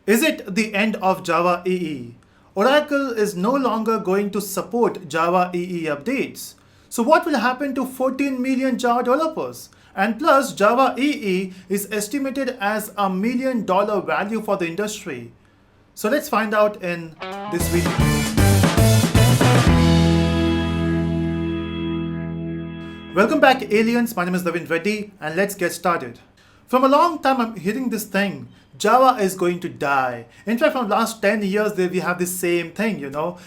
Is it the end of Java EE? Oracle is no longer going to support Java EE updates. So what will happen to 14 million Java developers? And plus, Java EE is estimated as $1 million value for the industry. So let's find out in this video. Welcome back, aliens. My name is Navin Reddy, and let's get started. From a long time, I'm hearing this thing. Java is going to die. In fact, from last 10 years, we have the same thing,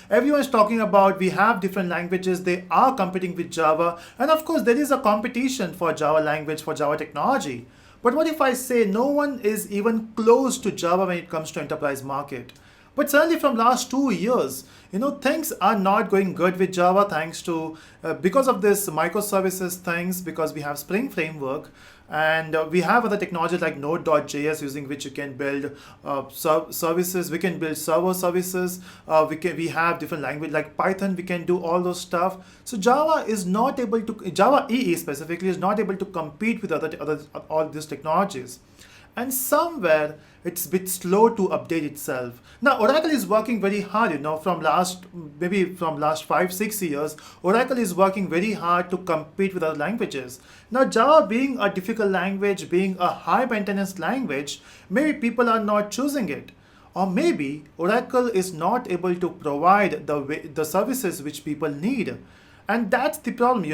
Everyone's talking about we have different languages, they are competing with Java. And of course, there is a competition for Java language, for Java technology. But what if I say no one is even close to Java when it comes to enterprise market? But certainly from last 2 years, things are not going good with Java thanks to, because of this microservices things, because we have Spring Framework, and we have other technologies like node.js using which you can build services. We can build server services. We have different language like Python. We can do all those stuff. So Java is not able to, Java EE specifically is not able to compete with all these technologies. And somewhere it's a bit slow to update itself. Now Oracle is working very hard, from last 5-6 years, Oracle is working very hard to compete with other languages. Now Java being a difficult language, being a high maintenance language, maybe people are not choosing it. Or maybe Oracle is not able to provide the services which people need. And that's the problem,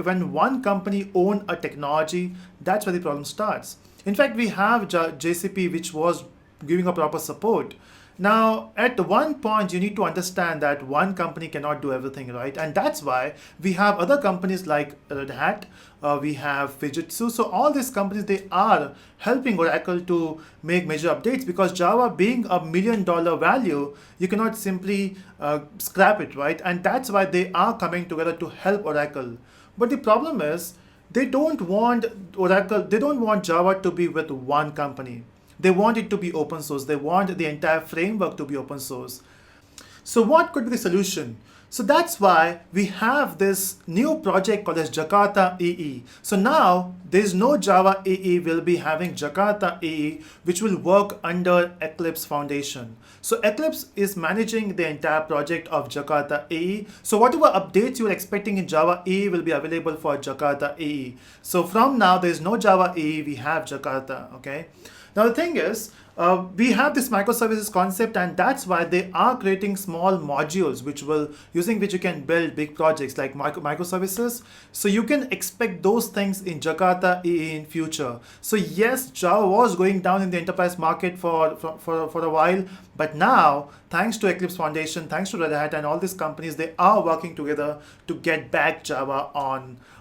when one company owns a technology, that's where the problem starts. In fact, we have JCP, which was giving a proper support. Now, at one point, you need to understand that one company cannot do everything, right? And that's why we have other companies like Red Hat, we have Fujitsu. So all these companies, they are helping Oracle to make major updates, because Java being $1 million value, you cannot simply scrap it, right? And that's why they are coming together to help Oracle. But the problem is, they don't want Java to be with one company. They want it to be open source. They want the entire framework to be open source. So what could be the solution? So that's why we have this new project called as Jakarta EE. So now there's no Java EE, will be having Jakarta EE, which will work under Eclipse Foundation. So Eclipse is managing the entire project of Jakarta EE. So whatever updates you're expecting in Java EE will be available for Jakarta EE. So from now, there's no Java EE, we have Jakarta, okay? Now the thing is, we have this microservices concept, and that's why they are creating small modules using which you can build big projects like microservices. So you can expect those things in Jakarta EE in future. So yes, Java was going down in the enterprise market for a while, but now thanks to Eclipse Foundation, thanks to Red Hat and all these companies, they are working together to get back Java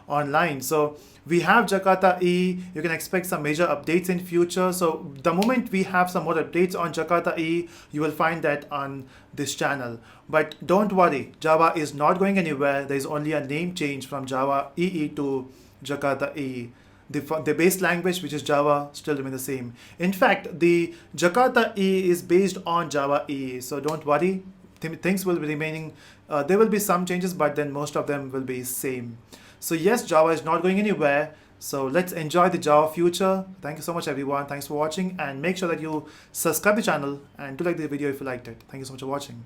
online. So we have Jakarta EE. You can expect some major updates in future. So the moment we have some more updates on Jakarta EE, you will find that on this channel. But don't worry, Java is not going anywhere. There is only a name change from Java EE to Jakarta EE. The base language, which is Java, still remains the same. In fact, the Jakarta EE is based on Java EE. So don't worry, things will be remaining. There will be some changes, but then most of them will be same. So yes, Java is not going anywhere. So let's enjoy the Java future. Thank you so much, everyone. Thanks for watching, and make sure that you subscribe the channel and do like the video if you liked it. Thank you so much for watching.